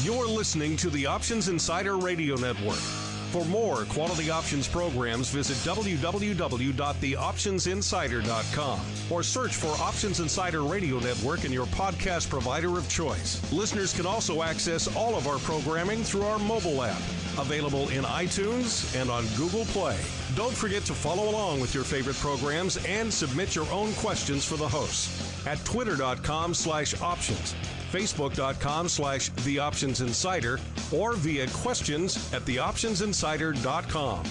You're listening to the Options Insider Radio Network. For more quality options programs, visit www.theoptionsinsider.com or search for Options Insider Radio Network in your podcast provider of choice. Listeners can also access all of our programming through our mobile app, available in iTunes and on Google Play. Don't forget to follow along with your favorite programs and submit your own questions for the hosts at twitter.com/options. Facebook.com/TheOptionsInsider or via questions at TheOptionsInsider.com.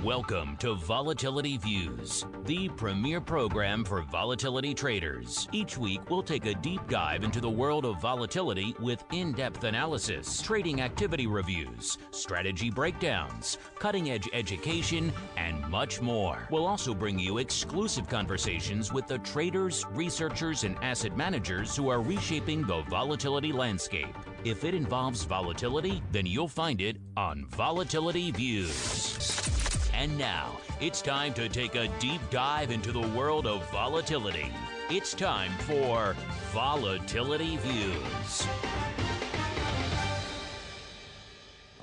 Welcome to Volatility Views, the premier program for volatility traders. Each week, we'll take a deep dive into the world of volatility with in-depth analysis, trading activity reviews, strategy breakdowns, cutting-edge education, and much more. We'll also bring you exclusive conversations with the traders, researchers, and asset managers who are reshaping the volatility landscape. If it involves volatility, then you'll find it on Volatility Views. And now, it's time to take a deep dive into the world of volatility. It's time for Volatility Views.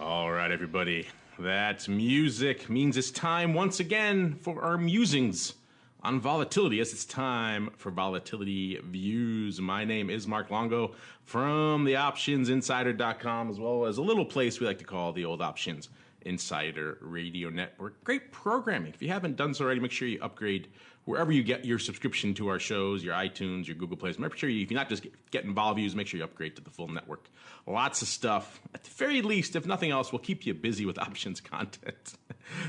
All right, everybody. That music means it's time once again for our musings on volatility. Yes, it's time for Volatility Views. My name is Mark Longo from theoptionsinsider.com, as well as a little place we like to call the Old Options Insider Radio Network. Great programming. If you haven't done so already, make sure you upgrade wherever you get your subscription to our shows, your iTunes, your Google Plays. Make sure if you're not just getting vol views, make sure you upgrade to the full network. Lots of stuff. At the very least, if nothing else, we'll keep you busy with options content.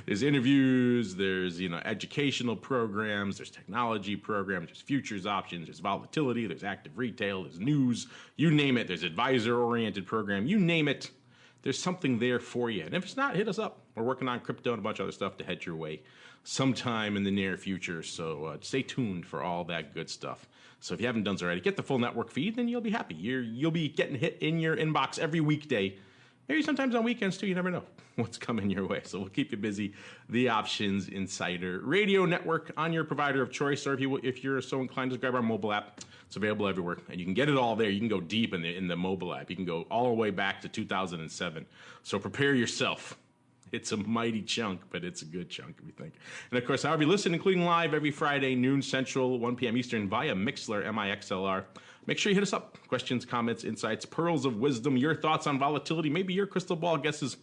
There's interviews, there's educational programs, there's technology programs, there's futures options, there's volatility, there's active retail, there's news, you name it. There's advisor-oriented program, you name it. There's something there for you. And if it's not, hit us up. We're working on crypto and a bunch of other stuff to head your way sometime in the near future. So stay tuned for all that good stuff. So if you haven't done so already, get the full network feed, then you'll be happy. You'll be getting hit in your inbox every weekday. Maybe sometimes on weekends, too. You never know what's coming your way. So we'll keep you busy. The Options Insider Radio Network on your provider of choice. Or if you're so inclined, just grab our mobile app. It's available everywhere. And you can get it all there. You can go deep in the mobile app. You can go all the way back to 2007. So prepare yourself. It's a mighty chunk, but it's a good chunk, we think. And, of course, however you listen, including live every Friday, noon Central, 1 p.m. Eastern, via Mixlr, M-I-X-L-R. Make sure you hit us up. Questions, comments, insights, pearls of wisdom, your thoughts on volatility, maybe your crystal ball guesses.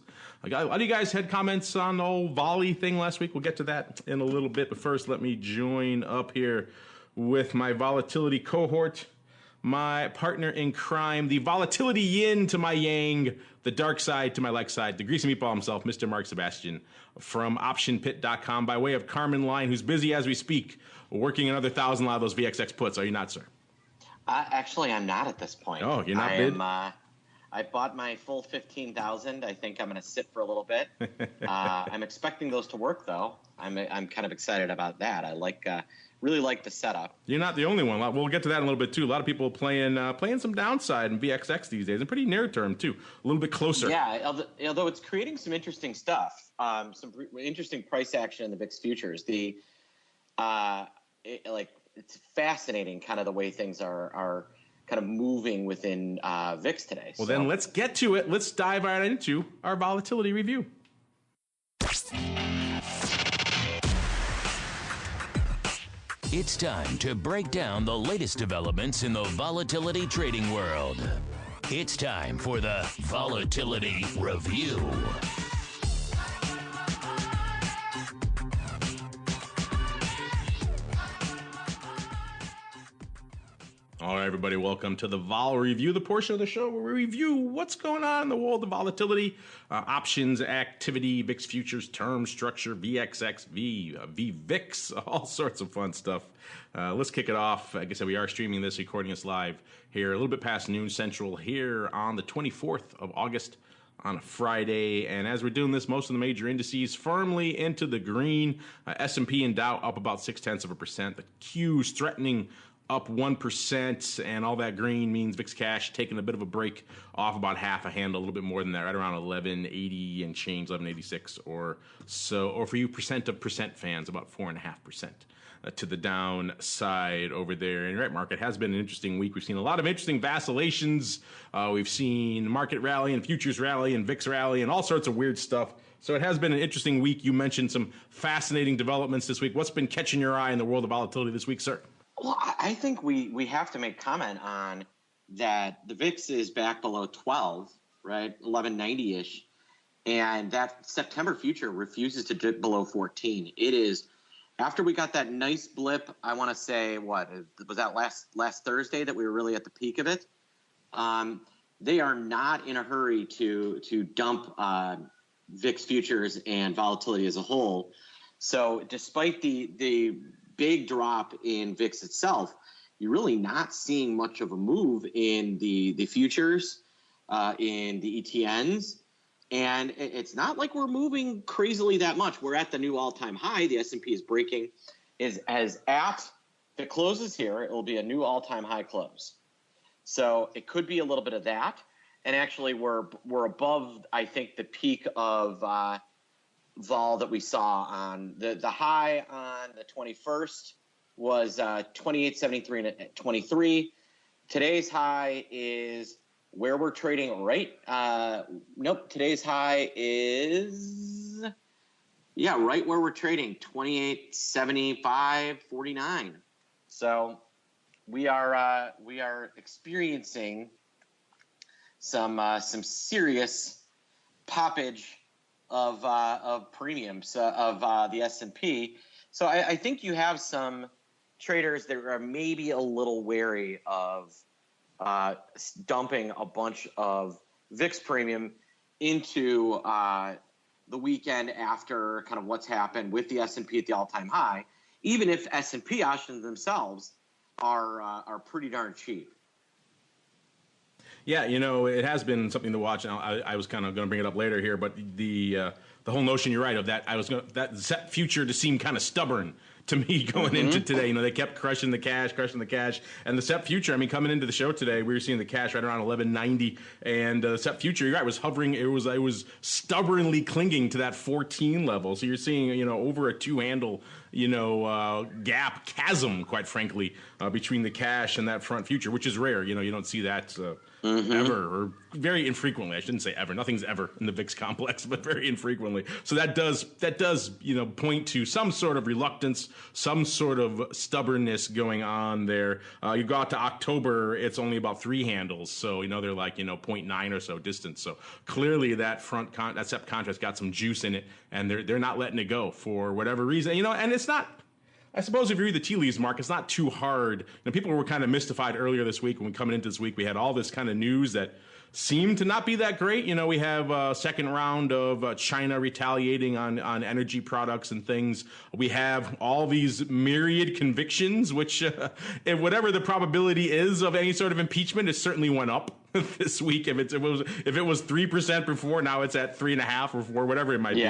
A lot of you guys had comments on the whole VOLI thing last week. We'll get to that in a little bit. But first, let me join up here with my volatility cohort, my partner in crime, the volatility yin to my yang, the dark side to my light side, the greasy meatball himself, Mr. Mark Sebastian from OptionPit.com, by way of Carmen Line, who's busy as we speak, working another 1,000 lot of those VXX puts. Are you not, sir? Actually, I'm not at this point. Oh, you're not bid? I bought my full 15,000. I think I'm going to sit for a little bit. I'm expecting those to work, though. I'm kind of excited about that. I really like the setup. You're not the only one. We'll get to that in a little bit, too. A lot of people playing some downside in VXX these days, and pretty near term, too. A little bit closer. Yeah, although it's creating some interesting stuff, some interesting price action in the VIX futures. It's fascinating kind of the way things are kind of moving within VIX today. Well, then let's get to it. Let's dive right into our volatility review. It's time to break down the latest developments in the volatility trading world. It's time for the Volatility Review. All right, everybody, welcome to the Vol Review, the portion of the show where we review what's going on in the world of volatility, options, activity, VIX futures, term structure, VXX, VVIX, all sorts of fun stuff. Let's kick it off. Like I said, we are streaming this, recording us live here a little bit past noon Central here on the 24th of August on a Friday. And as we're doing this, most of the major indices firmly into the green. S&P and Dow up about 0.6%. The Q's threatening up 1%, and all that green means VIX Cash taking a bit of a break off about half a handle, a little bit more than that, right around 1180 and change, 1186 or so. Or for you percent of percent fans, about 4.5%. to the downside over there. And right, market has been an interesting week. We've seen a lot of interesting vacillations. We've seen market rally and futures rally and VIX rally and all sorts of weird stuff. So it has been an interesting week. You mentioned some fascinating developments this week. What's been catching your eye in the world of volatility this week, sir? Well, I think we have to make comment on that the VIX is back below 12, right? 1190-ish. And that September future refuses to dip below 14. It is, after we got that nice blip, I want to say, what, was that last Thursday that we were really at the peak of it? They are not in a hurry to dump VIX futures and volatility as a whole. So despite the big drop in VIX itself, you're really not seeing much of a move in the futures, in the ETNs. And it's not like we're moving crazily that much. We're at the new all-time high. The S&P is breaking. If it closes here, it will be a new all-time high close. So it could be a little bit of that. And actually, we're above, I think, the peak of vol that we saw on the high on the 21st was 28.73 and 23. Today's high is where we're trading right. Today's high is right where we're trading, 28.75.49. So we are experiencing some serious poppage of premiums of the S&P. So I think you have some traders that are maybe a little wary of dumping a bunch of VIX premium into the weekend after kind of what's happened with the S&P at the all-time high, even if S&P options themselves are pretty darn cheap. Yeah, it has been something to watch. Now, I was kind of going to bring it up later here, but the whole notion, you're right, of that that set future to seem kind of stubborn to me going into today. They kept crushing the cash, and the SEP future. I mean, coming into the show today, we were seeing the cash right around 1190, and the SEP future, you're right, was hovering. It was stubbornly clinging to that 14 level. So you're seeing, over a two-handle, chasm, quite frankly, between the cash and that front future, which is rare. You don't see that ever, or very infrequently. I shouldn't say ever. Nothing's ever in the VIX complex, but very infrequently. So that does point to some sort of reluctance, some sort of stubbornness going on there. You go out to October, it's only about three handles, so they're like 0.9 or so distance. So clearly that that SEP contract's got some juice in it, and they're not letting it go for whatever reason. And it's not. I suppose if you read the tea leaves, Mark, it's not too hard. People were kind of mystified earlier this week when we coming into this week. We had all this kind of news that seemed to not be that great. We have a second round of China retaliating on energy products and things. We have all these myriad convictions, which whatever the probability is of any sort of impeachment, it certainly went up this week. If it was 3% before, now it's at 3.5 or 4, whatever it might be.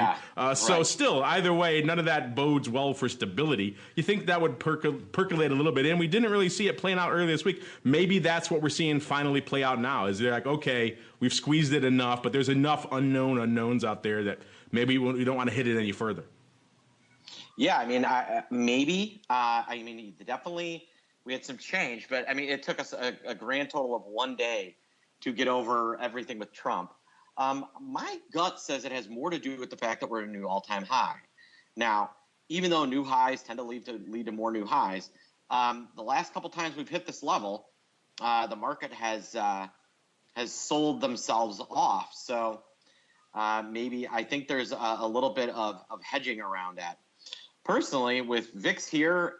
So right. Still, either way, none of that bodes well for stability. You think that would percolate a little bit in? We didn't really see it playing out earlier this week. Maybe that's what we're seeing finally play out now. Is they're like, okay, we've squeezed it enough, but there's enough unknowns out there that maybe we don't want to hit it any further. Yeah, I mean, maybe. Definitely we had some change, but it took us a grand total of 1 day to get over everything with Trump. My gut says it has more to do with the fact that we're at a new all-time high. Now, even though new highs tend to lead to more new highs, the last couple times we've hit this level, the market has sold themselves off. So maybe I think there's a little bit of hedging around that. Personally, with VIX here,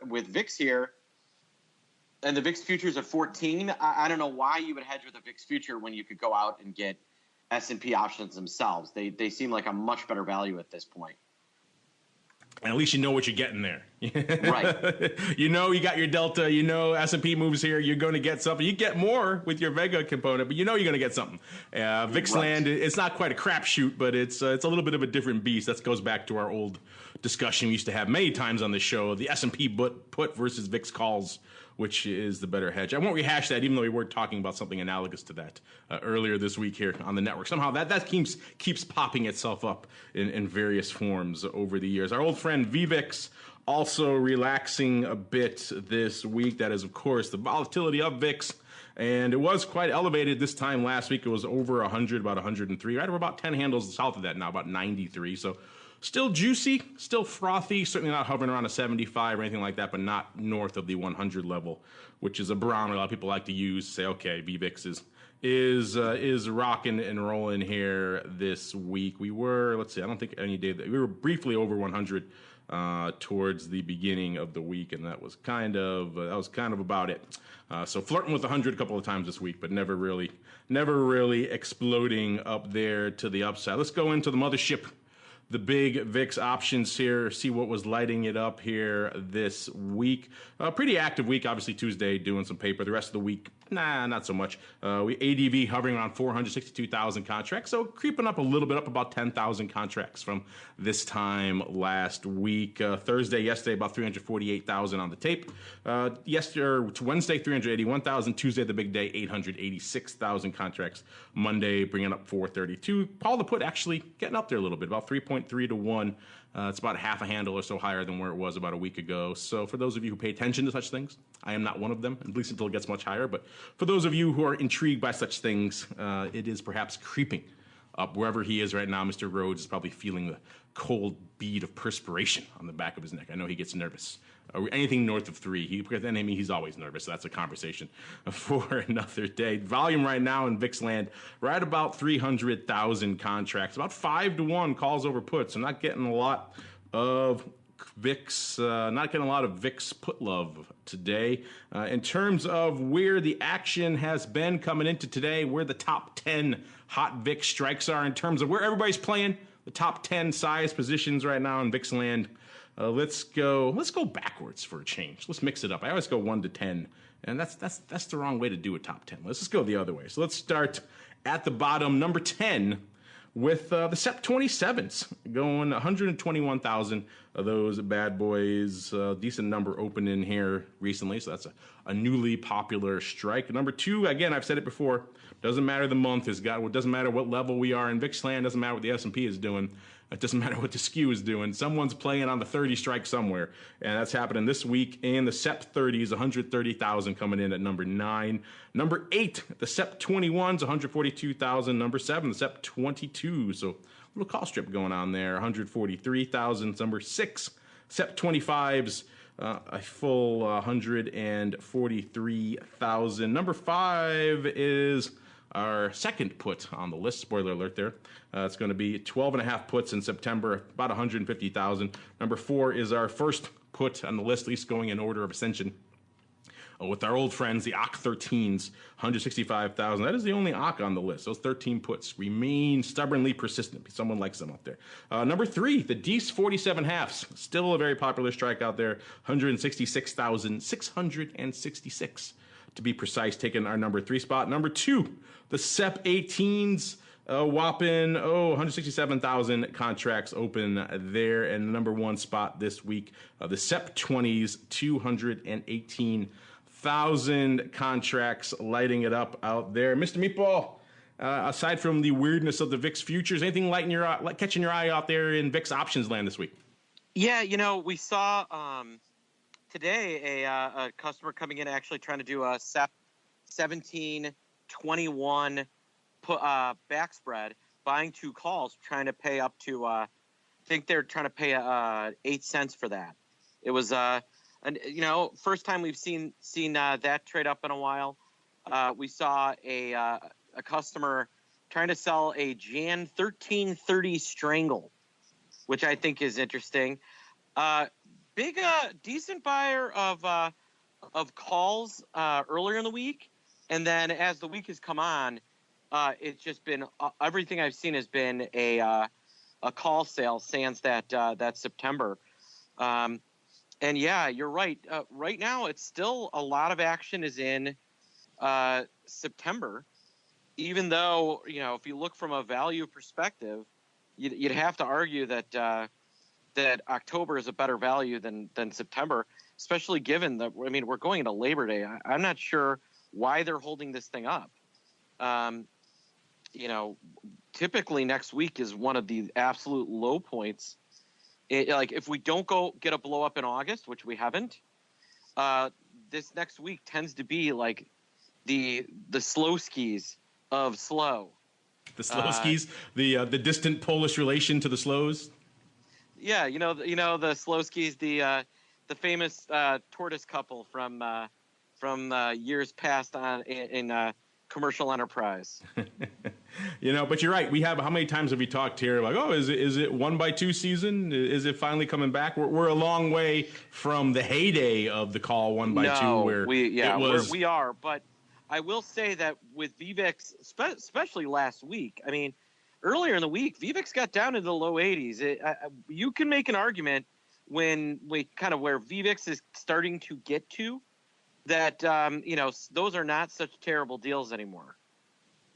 and the VIX futures at 14, I don't know why you would hedge with a VIX future when you could go out and get S&P options themselves. They seem like a much better value at this point. And at least you know what you're getting there. Right. You got your delta. S&P moves here. You're going to get something. You get more with your Vega component, but you're going to get something. VIX land, it's not quite a crapshoot, but it's a little bit of a different beast. That goes back to our old discussion we used to have many times on the show, the S&P put versus VIX calls, which is the better hedge. I won't rehash that, even though we were talking about something analogous to that earlier this week here on the network. Somehow that keeps popping itself up in various forms over the years. Our old friend VVIX Also relaxing a bit this week, that is, of course, the volatility of VIX. And it was quite elevated this time last week. It was over 100, about 103. Right, we're about 10 handles south of that now, about 93. So still juicy, still frothy, certainly not hovering around a 75 or anything like that, but not north of the 100 level, which is a barometer a lot of people like to use to say, okay, VVIX is rocking and rolling here this week. We were, let's see, I don't think any day that we were briefly over 100 towards the beginning of the week, and that was kind of about it. So flirting with 100 a couple of times this week, but never really exploding up there to the upside. Let's go into the mothership, the big VIX options here, see what was lighting it up here this week. Pretty active week, obviously Tuesday doing some paper. The rest of the week, not so much. ADV hovering around 462,000 contracts, so creeping up a little bit, up about 10,000 contracts from this time last week. Yesterday, about 348,000 on the tape. Wednesday, 381,000. Tuesday, the big day, 886,000 contracts. Monday, bringing up 432. Paul the put actually getting up there a little bit, about 3.3 to 1. It's about half a handle or so higher than where it was about a week ago. So for those of you who pay attention to such things, I am not one of them, at least until it gets much higher. But for those of you who are intrigued by such things, it is perhaps creeping up. Wherever he is right now, Mr. Rhodes is probably feeling the cold bead of perspiration on the back of his neck. I know he gets nervous. Anything north of 3, because then he's always nervous. So that's a conversation for another day. Volume right now in VIX land, right about 300,000 contracts, about 5 to 1 calls over puts. So not getting a lot of VIX, put love today. In terms of where the action has been coming into today, where the top 10 hot VIX strikes are in terms of where everybody's playing, the top 10 size positions right now in VIX land. Let's go backwards for a change. Let's mix it up. I always go 1 to 10, and that's the wrong way to do a top 10. Let's just go the other way. So let's start at the bottom, number 10, with the SEP 27s going 121,000 of those bad boys. Decent number opening here recently, so that's a newly popular strike. Number 2, again, I've said it before, doesn't matter the month, it doesn't matter what level we are in VIX land, doesn't matter what the S&P is doing. It doesn't matter what the skew is doing. Someone's playing on the 30 strike somewhere, and that's happening this week. And the SEP 30s, 130,000 coming in at number 9. Number 8, the SEP 21s, 142,000. Number 7, the SEP 22. So a little call strip going on there, 143,000. Number 6, SEP 25s, a full 143,000. Number 5 is our second put on the list. Spoiler alert there. It's going to be 12.5 puts in September, about 150,000. Number 4 is our first put on the list, at least going in order of ascension. With our old friends, the AUK 13s, 165,000. That is the only AUK on the list. Those 13 puts remain stubbornly persistent. Someone likes them out there. Number 3, the DEES 47 halves. Still a very popular strike out there. 166,666 to be precise, taking our number 3 spot. Number 2, the SEP 18s. Whopping 167,000 contracts open there, and the number 1 spot this week, the SEP 20s, 218,000 contracts lighting it up out there. Mr. Meatball, aside from the weirdness of the VIX futures, anything catching your eye out there in VIX options land this week? Yeah, we saw today a customer coming in actually trying to do a SEP 1721 back spread, buying 2 calls, trying to pay up to I think they're trying to pay 8 cents for that. It was first time we've seen that trade up in a while. We saw a customer trying to sell a Jan 1330 strangle, which I think is interesting. Decent buyer of calls earlier in the week, and then as the week has come on, it's just been everything I've seen has been a call sale sans that September. And yeah, you're right. Right now, it's still a lot of action is in September, even though, if you look from a value perspective, you'd have to argue that October is a better value than September, especially given that, we're going into Labor Day. I'm not sure why they're holding this thing up. Typically next week is one of the absolute low points like if we don't get a blow up in August, which we haven't, this next week tends to be like the slow skis of slow. The slow skis, the distant Polish relation to the slows. Yeah, the slow skis, the famous tortoise couple from years past in commercial enterprise. But you're right. We have, how many times have we talked here? Like, oh, is it 1x2 season? Is it finally coming back? We're a long way from the heyday of the call 1x2. Where we are. But I will say that with VVIX, especially last week, I mean, earlier in the week, VVIX got down into the low 80s. You can make an argument when where VVIX is starting to get to that, those are not such terrible deals anymore.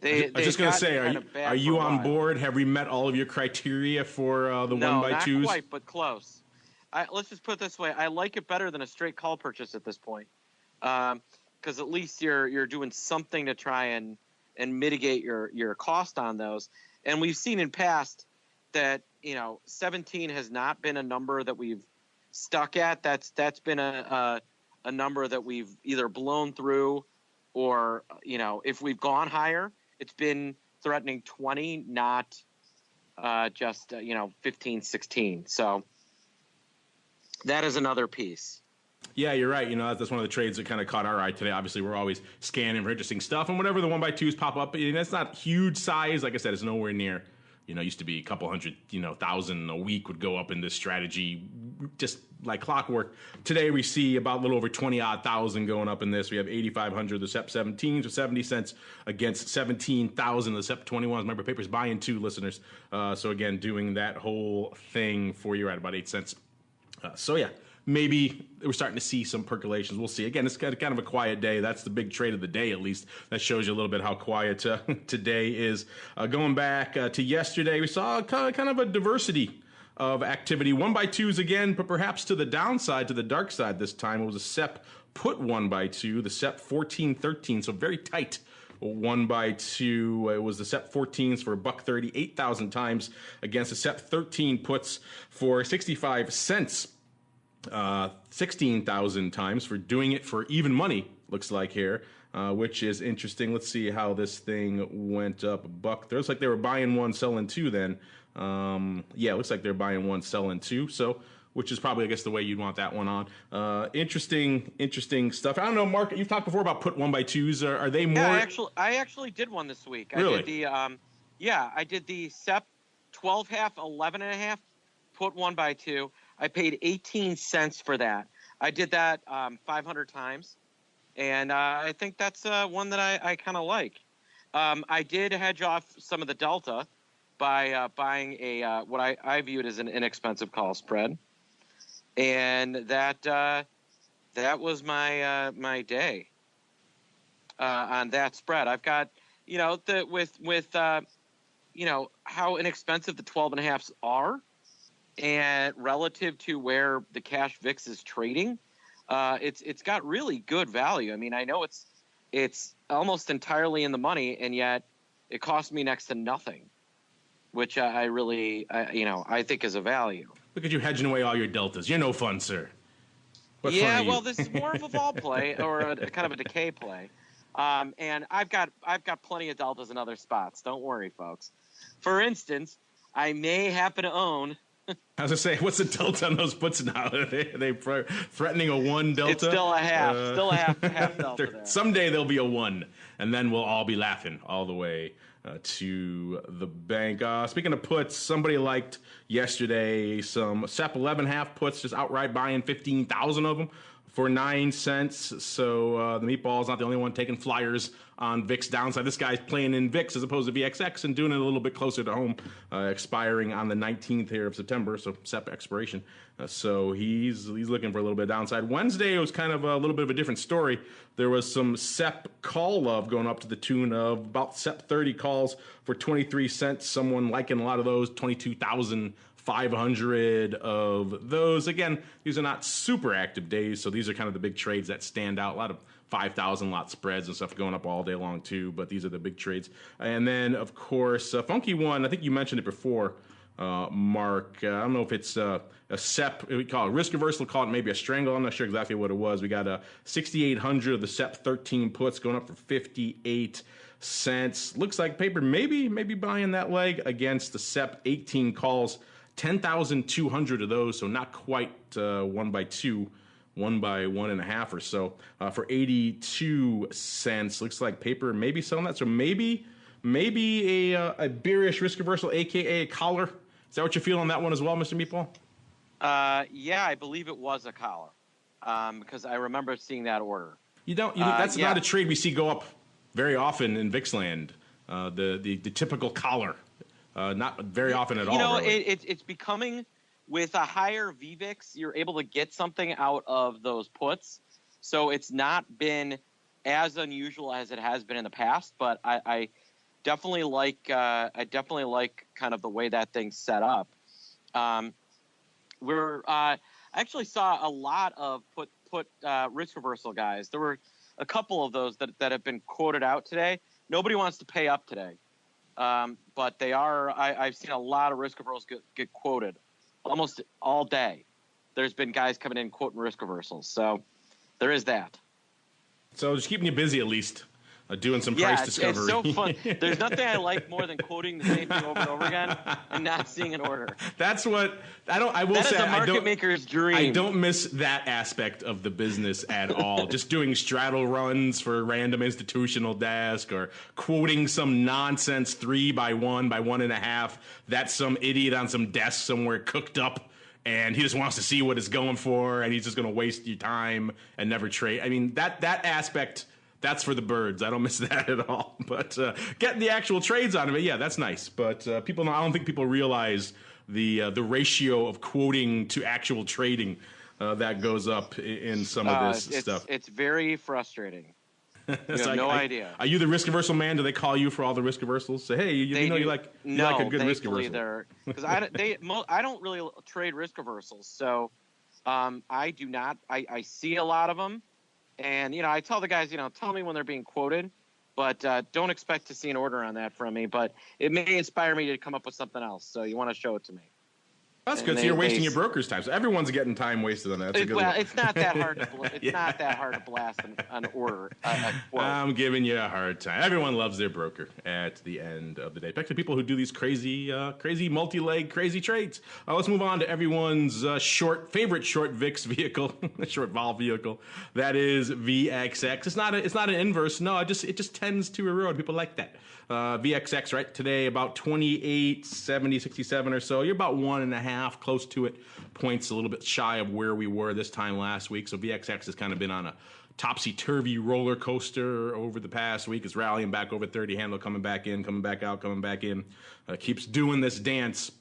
I was just going to say, are you on board? Have we met all of your criteria for the 1x2s? No, not quite, but close. Let's just put it this way. I like it better than a straight call purchase at this point. Because at least you're doing something to try and mitigate your cost on those. And we've seen in past that 17 has not been a number that we've stuck at. That's been a number that we've either blown through, or if we've gone higher, it's been threatening 20, not just 15, 16. So that is another piece. Yeah, you're right. That's one of the trades that kind of caught our eye today. Obviously, we're always scanning for interesting stuff, and whenever the 1x2s pop up, that's not huge size. Like I said, it's nowhere near. Used to be a couple hundred, thousand a week would go up in this strategy, just like clockwork. Today we see about a little over 20-odd thousand going up in this. We have 8,500 the SEP 17s or 70 cents against 17,000 the SEP 21s. Remember, paper's buying 2, listeners. So again, doing that whole thing for you at about 8 cents. Maybe we're starting to see some percolations. We'll see. Again, it's kind of a quiet day. That's the big trade of the day, at least. That shows you a little bit how quiet today is. Going back to yesterday, we saw kind of a diversity of activity. 1x2s again, but perhaps to the downside, to the dark side this time. It was a SEP put 1x2, the SEP 14-13, so very tight. 1x2. It was the SEP 14s for $1.30, 8,000 times against the SEP 13 puts for 65 cents. 16,000 times for doing it for even money, looks like here, which is interesting. Let's see how this thing went up. $1. Looks like they were buying 1, selling 2 then. It looks like they're buying 1, selling 2. So, which is probably, I guess, the way you'd want that one on. Interesting stuff. I don't know, Mark, you've talked before about put 1x2s. Are they more? Yeah, I actually did one this week. Really? I did the SEP 12.5, 11.5, put 1x2. I paid 18 cents for that. I did that 500 times, and I think that's one that I kind of like. I did hedge off some of the delta by buying a what I viewed as an inexpensive call spread, and that was my day on that spread. I've got with how inexpensive the 12.5s are. And relative to where the cash VIX is trading, it's got really good value. I mean, I know it's almost entirely in the money, and yet it cost me next to nothing, which I think is a value. Look at you hedging away all your deltas. You're no fun, sir. This is more of a vol play or a kind of a decay play, and I've got plenty of deltas in other spots. Don't worry, folks. For instance, I may happen to own. I was going to say, what's the delta on those puts now? Are they threatening a 1 delta? It's still a half. Still a half delta there. Someday there'll be a 1, and then we'll all be laughing all the way to the bank. Speaking of puts, somebody liked yesterday some SEP 11.5 puts, just outright buying 15,000 of them for 9 cents. So the meatball's not the only one taking flyers on VIX downside. This guy's playing in VIX as opposed to VXX and doing it a little bit closer to home, expiring on the 19th here of September, so SEP expiration. So he's looking for a little bit of downside. Wednesday, it was kind of a little bit of a different story. There was some SEP call love going up to the tune of about SEP 30 calls for 23 cents. Someone liking a lot of those, 22,500 of those. Again, these are not super active days, so these are kind of the big trades that stand out. A lot of 5,000 lot spreads and stuff going up all day long too, but these are the big trades. And then, of course, a funky one, I think you mentioned it before, mark. I don't know if it's a SEP, we call it risk reversal, call it maybe a strangle. I'm not sure exactly what it was. We got a 6,800 of the SEP 13 puts going up for 58 cents. Looks like paper maybe buying that leg against the SEP 18 calls. 10,200 of those, so not quite 1 by 2. 1 by 1.5 or so for 82 cents. Looks like paper maybe selling that. So maybe a bearish risk reversal, aka a collar. Is that what you feel on that one as well, Mr. Meatball? Yeah, I believe it was a collar because I remember seeing that order. That's not a trade we see go up very often in VIX land. The typical collar, not very often at all. Really. It's becoming. With a higher VVIX, you're able to get something out of those puts. So it's not been as unusual as it has been in the past, but I definitely like kind of the way that thing's set up. I actually saw a lot of put risk reversal guys. There were a couple of those that have been quoted out today. Nobody wants to pay up today, but they are. I've seen a lot of risk reversals get quoted. Almost all day, there's been guys coming in quoting risk reversals. So there is that. So just keeping you busy at least, doing some price discovery. Yeah, it's so fun. There's nothing I like more than quoting the same thing over and over again and not seeing an order. That's what I will say. That is a market maker's dream. I don't miss that aspect of the business at all. Just doing straddle runs for a random institutional desk or quoting some nonsense 3 by 1 by 1.5 that some idiot on some desk somewhere cooked up. And he just wants to see what it's going for, and he's just going to waste your time and never trade. I mean, that aspect, that's for the birds. I don't miss that at all. But getting the actual trades out of it, yeah, that's nice. But I don't think people realize the ratio of quoting to actual trading that goes up in some of this stuff. It's very frustrating. You have no idea. Are you the risk reversal man? Do they call you for all the risk reversals? Say, hey, you like a good risk reversal. Because I don't really trade risk reversals, so I do not. I see a lot of them, and I tell the guys, tell me when they're being quoted, but don't expect to see an order on that from me. But it may inspire me to come up with something else. So you want to show it to me. That's good. So you're wasting your broker's time. So everyone's getting time wasted on that. That's a good one. It's not that hard. Not that hard to blast an order. I'm giving you a hard time. Everyone loves their broker at the end of the day. Back to people who do these crazy multi-leg, crazy trades. Let's move on to everyone's favorite short VIX vehicle, short vol vehicle. That is VXX. It's not an inverse. No, it just tends to erode. People like that. VXX right today about 28.70, 67 or so. You're about 1.5, close to it. Points a little bit shy of where we were this time last week. So VXX has kind of been on a topsy-turvy roller coaster over the past week. It's rallying back over 30 handle, coming back in, coming back out, coming back in. Keeps doing this dance.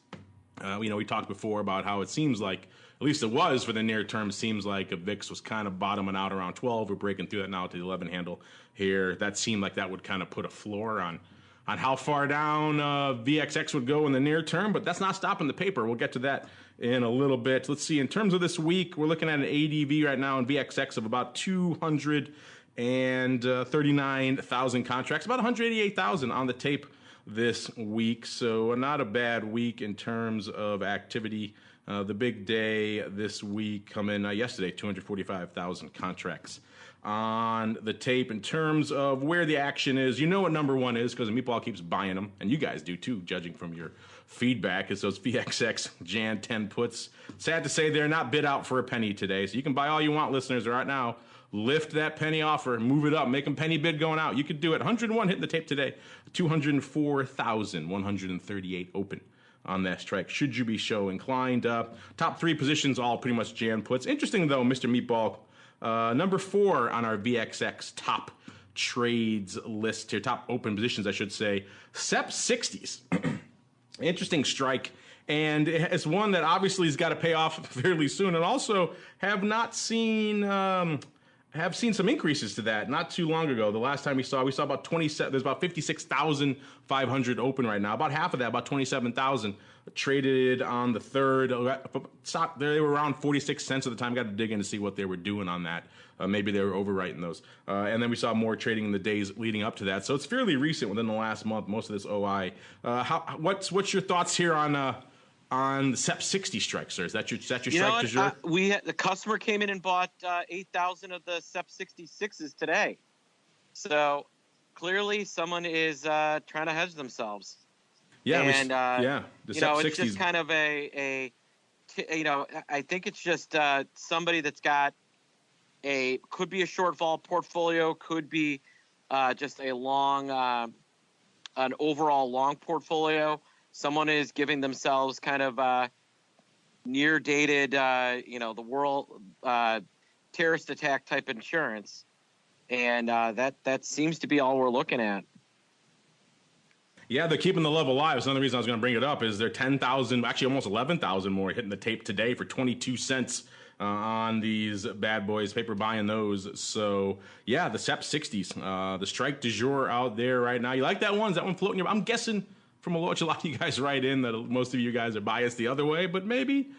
We talked before about how it seems like, at least it was for the near term, seems like a VIX was kind of bottoming out around 12. We're breaking through that now to the 11 handle here. That seemed like that would kind of put a floor on how far down VXX would go in the near term, but that's not stopping the paper. We'll get to that in a little bit. Let's see. In terms of this week, we're looking at an ADV right now in VXX of about 239,000 contracts, about 188,000 on the tape this week. So not a bad week in terms of activity. The big day this week coming yesterday, 245,000 contracts on the tape. In terms of where the action is, you know what number one is because the Meatball keeps buying them, and you guys do too, judging from your feedback, is those VXX Jan 10 puts. Sad to say they're not bid out for a penny today, so you can buy all you want, listeners, right now. Lift that penny offer, move it up, make them penny bid going out. You could do it. 101 hitting the tape today, 204,138 open on that strike, should you be so inclined. Top 3 positions, all pretty much Jan puts. Interesting, though, Mr. Meatball, number 4 on our VXX top trades list here, top open positions, I should say, SEP 60s. Interesting strike, and it's one that obviously has got to pay off fairly soon, and also have seen some increases to that not too long ago. The last time we saw about 27. There's about 56,500 open right now. About half of that, about 27,000, traded on the 3rd. They were around 46 cents at the time. Got to dig in to see what they were doing on that. Maybe they were overwriting those. And then we saw more trading in the days leading up to that. So it's fairly recent, within the last month, most of this OI. What's your thoughts here on on the SEP 60 strike, sir? Is that your strike du jour? The customer came in and bought 8,000 of the SEP 66s today. So clearly someone is trying to hedge themselves. Yeah, and the SEP 60s. It's just kind of I think it's just somebody that's got could be a short vol portfolio, could be just a long, an overall long portfolio. Someone is giving themselves kind of near dated, the world terrorist attack type insurance. And that seems to be all we're looking at. Yeah, they're keeping the level alive. That's another reason I was going to bring it up is they're 10,000, actually almost 11,000 more hitting the tape today for 22 cents on these bad boys, paper buying those. So, yeah, the SEP 60s, the strike du jour out there right now. You like that one? Is that one floating? I'm guessing from a lot of you guys write in that most of you guys are biased the other way, but maybe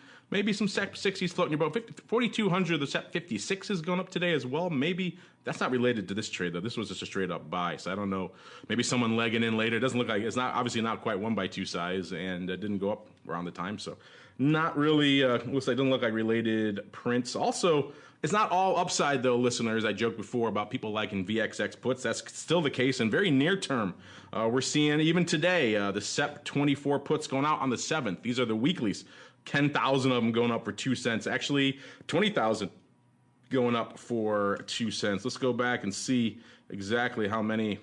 some SEP 60s floating your boat. 4,200, the SEP 56 is going up today as well. Maybe that's not related to this trade, though. This was just a straight up buy, so I don't know. Maybe someone legging in later. It doesn't look like it's obviously not quite 1x2 size, and it didn't go up around the time, so not really. Looks like it doesn't look like related prints. Also, it's not all upside, though, listeners. I joked before about people liking VXX puts. That's still the case, and very near term. We're seeing even today the SEP 24 puts going out on the 7th. These are the weeklies. 10,000 of them going up for 2 cents. Actually, 20,000 going up for 2 cents. Let's go back and see exactly how many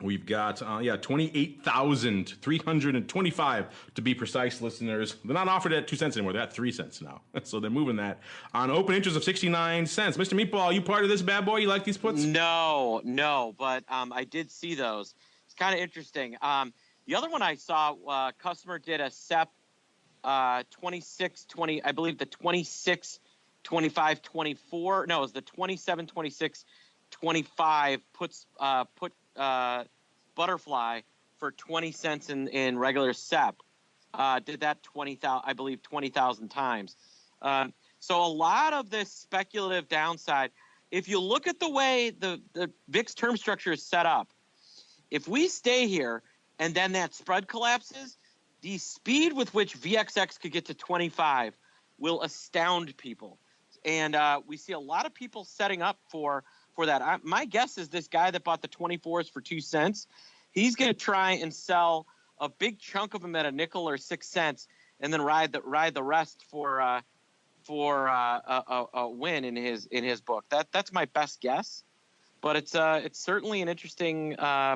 we've got. 28,325 to be precise, listeners. They're not offered at 2 cents anymore. They're at 3 cents now. So they're moving that on open interest of 69 cents. Mr. Meatball, you part of this bad boy? You like these puts? No, but I did see those. It's kind of interesting. The other one I saw, customer did a SEP 26, 20, I believe the 26, 25, 24. No, it was the 27, 26, 25 put butterfly for 20 cents in regular SEP. Did that 20,000 times. So a lot of this speculative downside, if you look at the way the VIX term structure is set up, if we stay here and then that spread collapses, the speed with which VXX could get to 25 will astound people. And we see a lot of people setting up for that. My guess is this guy that bought the 24s for 2 cents, he's going to try and sell a big chunk of them at a nickel or 6 cents and then ride the rest for a win in his book. That's my best guess. But it's certainly an interesting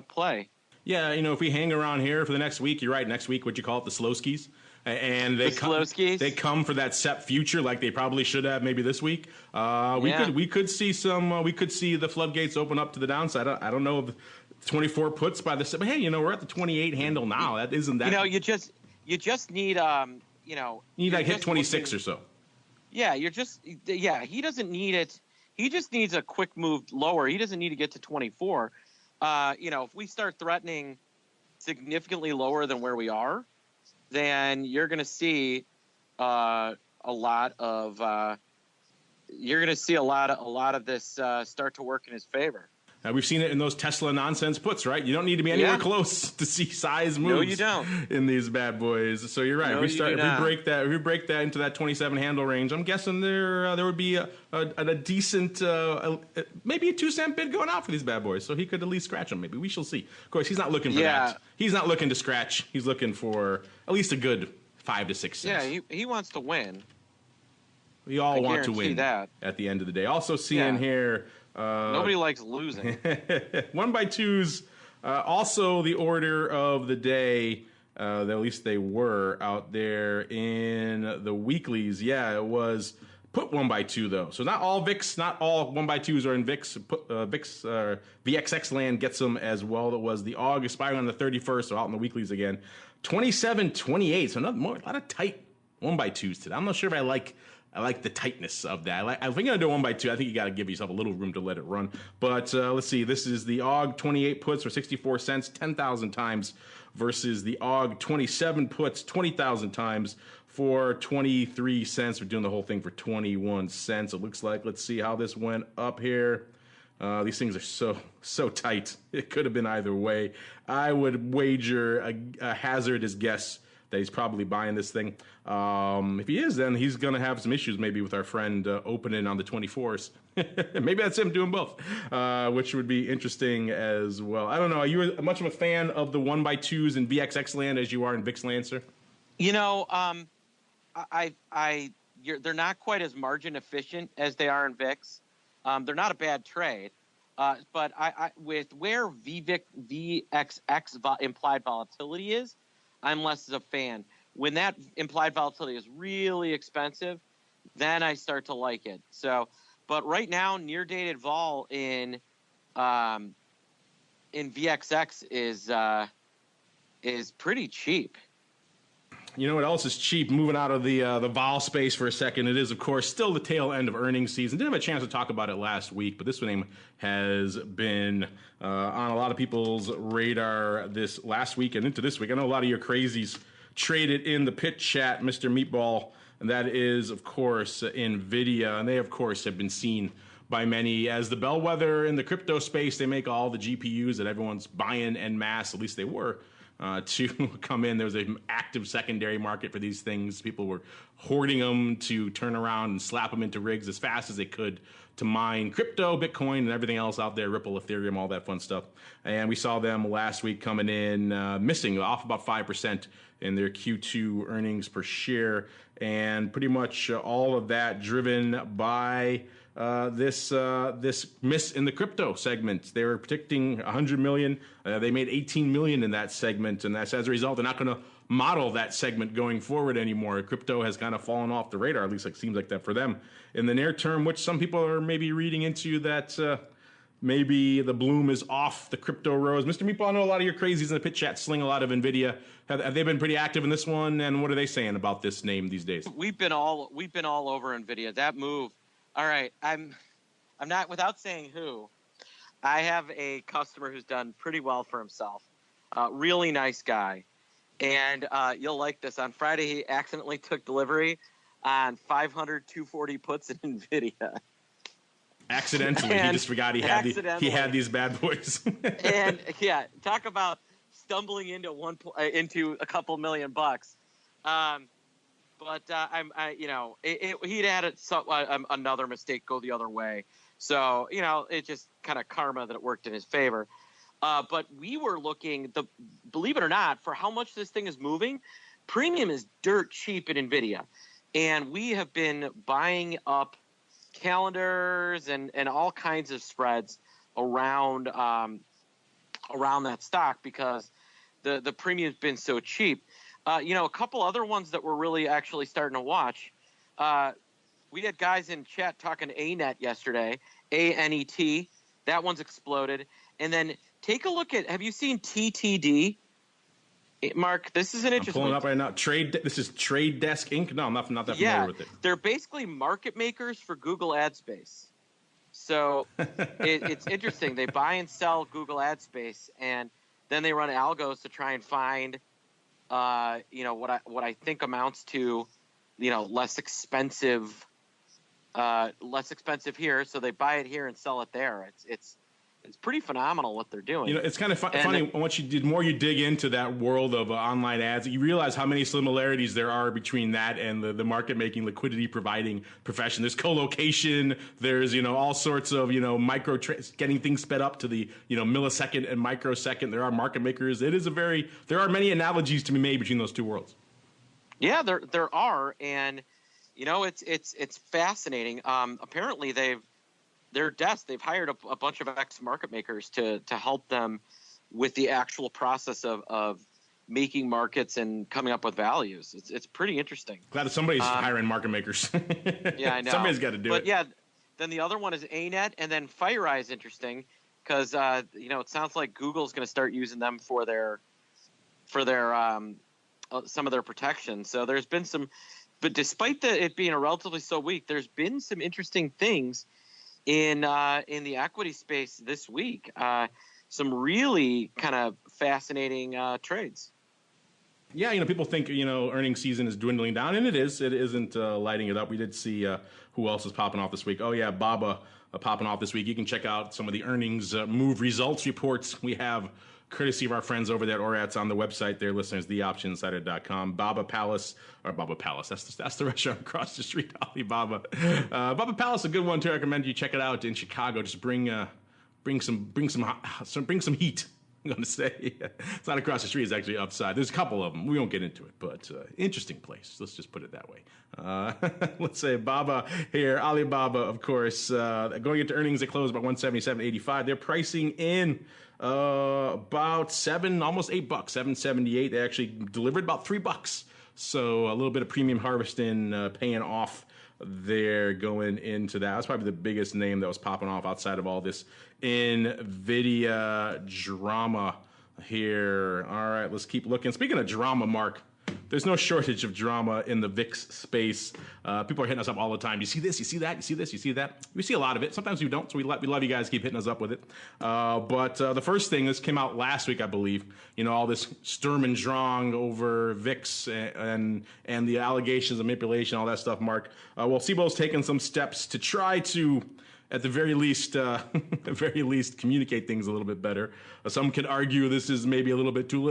play. Yeah, if we hang around here for the next week, you're right. Next week, what you call it, the slow skis, and they come for that SEP future like they probably should have maybe this week. We could see the floodgates open up to the downside. I don't know if 24 puts by the SEP. But hey, we're at the 28 handle now. That isn't that. You just need you need like hit 26 or so. Yeah, he doesn't need it. He just needs a quick move lower. He doesn't need to get to 24. If we start threatening significantly lower than where we are, then you're going to see a lot of this start to work in his favor. We've seen it in those Tesla nonsense puts, right? You don't need to be anywhere close to see size moves. No, you don't. In these bad boys. So you're right. No, if we break that into that 27 handle range, I'm guessing there would be a decent, maybe a 2 cent bid going out for these bad boys. So he could at least scratch them. Maybe we shall see. Of course, he's not looking for that. He's not looking to scratch. He's looking for at least a good 5 to 6 cents. Yeah, he wants to win. We all want to win at the end of the day. Also seeing here. Nobody likes losing. 1x2s, also the order of the day, at least they were out there in the weeklies. Yeah, it was put 1x2 though. So not all VIX, not all 1x2s are in VIX. VIX VXX land gets them as well. It was the AUG expiring on the 31st, so out in the weeklies again. 27.28, so a lot of tight 1x2s today. I'm not sure if I like the tightness of that. If you're going to do 1x2, I think you got to give yourself a little room to let it run. But let's see. This is the AUG 28 puts for 64 cents, 10,000 times, versus the AUG 27 puts, 20,000 times for 23 cents. We're doing the whole thing for 21 cents. It looks like. Let's see how this went up here. These things are so tight. It could have been either way. I would wager a hazardous guess that he's probably buying this thing. If he is, then he's going to have some issues maybe with our friend opening on the 24th. Maybe that's him doing both, which would be interesting as well. I don't know. Are you much of a fan of the 1x2s in VXX land as you are in VIX land, sir? You know, they're not quite as margin efficient as they are in VIX. They're not a bad trade, but with where VXX implied volatility is, I'm less of a fan. When that implied volatility is really expensive, then I start to like it. So, but right now, near dated vol in VXX is pretty cheap. You know what else is cheap? Moving out of the vol space for a second, it is, of course, still the tail end of earnings season. Didn't have a chance to talk about it last week, but this name has been on a lot of people's radar this last week and into this week. I know a lot of your crazies traded in the pit chat, Mr. Meatball, and that is, of course, NVIDIA. And they, of course, have been seen by many as the bellwether in the crypto space. They make all the GPUs that everyone's buying en masse, at least they were. To come in. There was an active secondary market for these things. People were hoarding them to turn around and slap them into rigs as fast as they could to mine crypto, Bitcoin, and everything else out there, Ripple, Ethereum, all that fun stuff. And we saw them last week coming in, missing off about 5% in their Q2 earnings per share. And pretty much all of that driven by this miss in the crypto segment. They were predicting 100 million. They made 18 million in that segment, and that's as a result. They're not going to model that segment going forward anymore. Crypto has kind of fallen off the radar. At least it seems like that for them in the near term, which some people are maybe reading into that maybe the bloom is off the crypto rose. Mr. Meatball, I know a lot of your crazies in the pit chat sling a lot of NVIDIA. Have they been pretty active in this one? And what are they saying about this name these days? We've been all over NVIDIA. That move. All right, I'm not, without saying who, I have a customer who's done pretty well for himself. Really nice guy. And you'll like this. On Friday, he accidentally took delivery on 500 240 puts in NVIDIA. Accidentally. He just forgot he had these bad boys. And yeah, talk about stumbling into a couple $1 million. But he'd had another mistake go the other way. So, it just kind of karma that it worked in his favor. But we were looking, believe it or not, for how much this thing is moving, premium is dirt cheap at NVIDIA. And we have been buying up calendars and all kinds of spreads around that stock because the premium's been so cheap. A couple other ones that we're really actually starting to watch. We had guys in chat talking ANET yesterday, ANET. That one's exploded. And then take a look at, have you seen TTD? Mark, this is an interesting. I'm pulling up right now. This is Trade Desk Inc. No, I'm not that familiar with it. They're basically market makers for Google Ad Space. So it's interesting. They buy and sell Google Ad Space, and then they run algos to try and find what I think amounts to, less expensive here. So they buy it here and sell it there. It's pretty phenomenal what they're doing. It's kind of funny once you dig into that world of online ads, you realize how many similarities there are between that and the market making, liquidity providing profession. There's co-location. There's all sorts of getting things sped up to the millisecond and microsecond. There are market makers. There are many analogies to be made between those two worlds. Yeah, there are, and it's fascinating. Apparently they've hired a bunch of ex-market makers to help them with the actual process of making markets and coming up with values. It's pretty interesting. Glad that somebody's hiring market makers. Yeah, I know. Somebody's got to do it. But yeah, then the other one is ANET, and then FireEye is interesting because it sounds like Google's going to start using them for their some of their protection. So there's been some, but despite it being a relatively slow week, there's been some interesting things in the equity space this week. Some really kind of fascinating trades. Yeah, people think, earnings season is dwindling down, and it is. It isn't lighting it up. We did see who else is popping off this week. Oh, yeah, Baba popping off this week. You can check out some of the earnings move results reports we have courtesy of our friends over there, or it's on the website there, listeners, theoptioninsider.com. Baba Palace, that's the restaurant across the street, Alibaba. Baba Palace, a good one too. I recommend you check it out in Chicago. Just bring some heat. I'm going to say it's not across the street; it's actually upside. There's a couple of them. We won't get into it, but interesting place. Let's just put it that way. Let's say Baba here, Alibaba, of course, going into earnings. They closed about 177.85. They're pricing in about almost $8, $7.78. They actually delivered about $3. So a little bit of premium harvesting paying off there going into that. That's probably the biggest name that was popping off outside of all this NVIDIA drama here. All right, let's keep looking. Speaking of drama, Mark, there's no shortage of drama in the VIX space. People are hitting us up all the time. You see this? You see that? You see this? You see that? We see a lot of it. Sometimes we don't, so we love you guys to keep hitting us up with it. But the first thing, this came out last week, I believe. You know, all this Sturm and Drang over VIX and the allegations of manipulation, all that stuff, Mark. Well, CBOE's taken some steps to try to, at the very least, communicate things a little bit better. Some could argue this is maybe a little bit too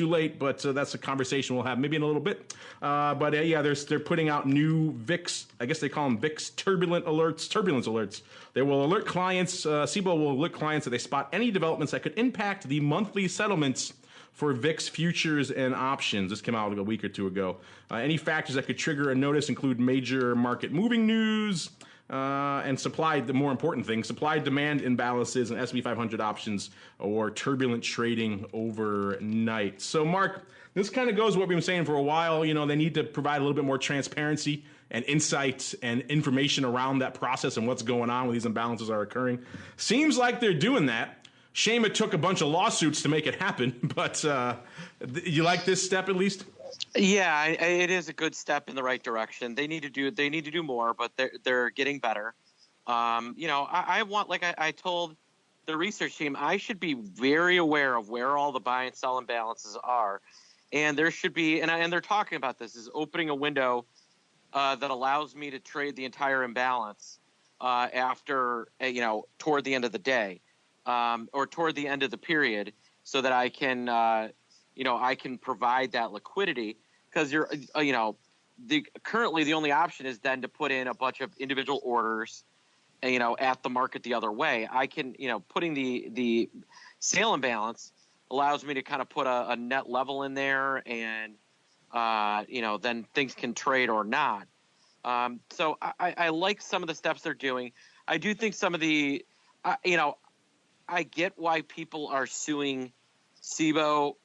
late, but that's a conversation we'll have maybe in a little bit. They're putting out new VIX, I guess they call them VIX turbulence alerts. They will alert clients, CBOE will alert clients that they spot any developments that could impact the monthly settlements for VIX futures and options. This came out a week or two ago. Any factors that could trigger a notice include major market moving news, and supply, the more important thing, supply-demand imbalances and S&P 500 options or turbulent trading overnight. So, Mark, this kind of goes with what we've been saying for a while. You know, they need to provide a little bit more transparency and insight and information around that process and what's going on when these imbalances are occurring. Seems like they're doing that. Shame it took a bunch of lawsuits to make it happen, but you like this step at least? Yeah, it is a good step in the right direction. They need to do more, but they're getting better. I want, like I told the research team, I should be very aware of where all the buy and sell imbalances are, and there should be, and they're talking about this, is opening a window that allows me to trade the entire imbalance after toward the end of the day, or toward the end of the period, so that I can I can provide that liquidity, because currently the only option is then to put in a bunch of individual orders, at the market the other way. I can, putting the sale imbalance allows me to kind of put a net level in there, and then things can trade or not. So I like some of the steps they're doing. I do think some of the, I get why people are suing CBOE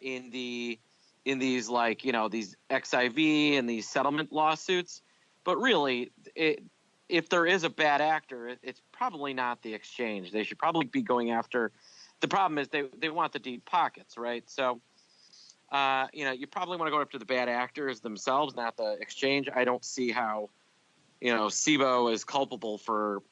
in these these XIV and these settlement lawsuits, but really, if there is a bad actor, it's probably not the exchange. They should probably be going after. The problem is they want the deep pockets, right? So, you probably want to go after the bad actors themselves, not the exchange. I don't see how, CBOE is culpable for,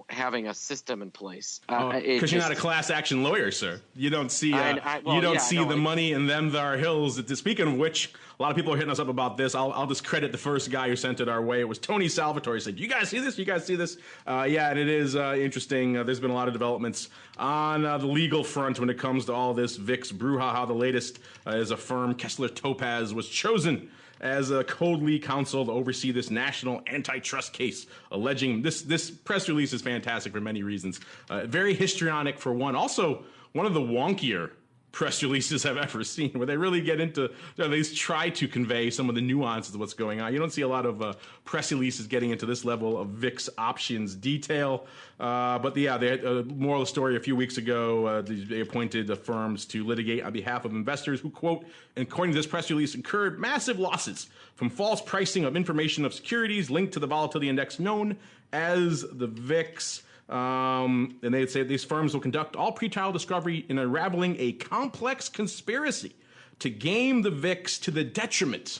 having a system in place. Because you're not a class action lawyer, sir. You don't see the money in them there hills. Speaking of which, a lot of people are hitting us up about this. I'll just credit the first guy who sent it our way. It was Tony Salvatore. He said, "You guys see this? You guys see this?" And it is interesting. There's been a lot of developments on the legal front when it comes to all this VIX brouhaha. The latest is a firm, Kessler Topaz, was chosen as a code lead counsel to oversee this national antitrust case, alleging this press release is fantastic for many reasons. Very histrionic for one. Also, one of the wonkier press releases I've ever seen, where they really get into, they try to convey some of the nuances of what's going on. You don't see a lot of press releases getting into this level of VIX options detail. They had a moral of the story a few weeks ago. They appointed the firms to litigate on behalf of investors who, quote, according to this press release, incurred massive losses from false pricing of information of securities linked to the volatility index known as the VIX. And they say these firms will conduct all pretrial discovery in unraveling a complex conspiracy to game the VIX to the detriment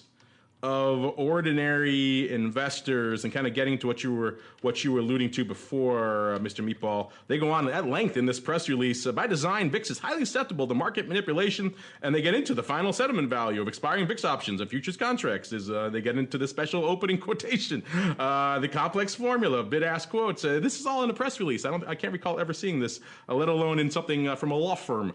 of ordinary investors, and kind of getting to what you were alluding to before, Mr. Meatball. They go on at length in this press release. By design, VIX is highly susceptible to market manipulation, and they get into the final settlement value of expiring VIX options and futures contracts. They get into the special opening quotation, the complex formula, bid-ask quotes. This is all in a press release. I can't recall ever seeing this, let alone in something from a law firm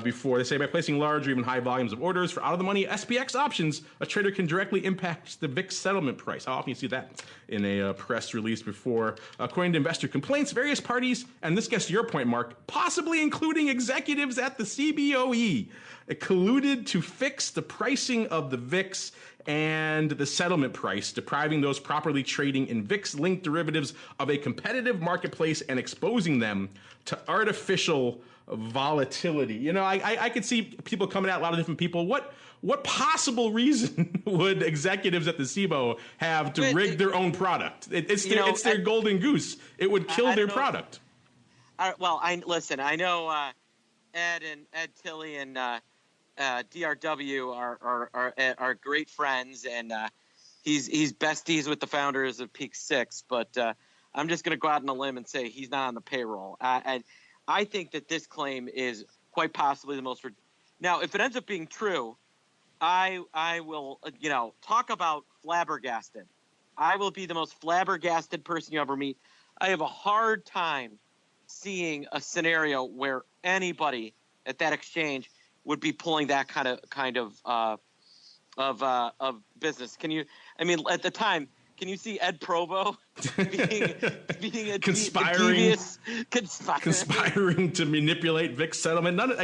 before. They say by placing large or even high volumes of orders for out-of-the-money SPX options, a trader can directly impact the VIX settlement price. How often do you see that in a press release before? According to investor complaints, various parties, and this gets to your point, Mark, possibly including executives at the CBOE, colluded to fix the pricing of the VIX and the settlement price, depriving those properly trading in VIX-linked derivatives of a competitive marketplace and exposing them to artificial volatility. You know, I could see people coming at a lot of different people. What possible reason would executives at the CBOE have to rig their own product? It's their golden goose. It would kill their product. I know Ed Tilley and DRW are great friends, and he's besties with the founders of Peak 6. But I'm just going to go out on a limb and say he's not on the payroll. And I think that this claim is quite possibly the most. Now, if it ends up being true, I will, talk about flabbergasted. I will be the most flabbergasted person you ever meet. I have a hard time seeing a scenario where anybody at that exchange would be pulling that kind of business. Can you? I mean, at the time, can you see Ed Provo being a conspiring to manipulate VIX settlement? None of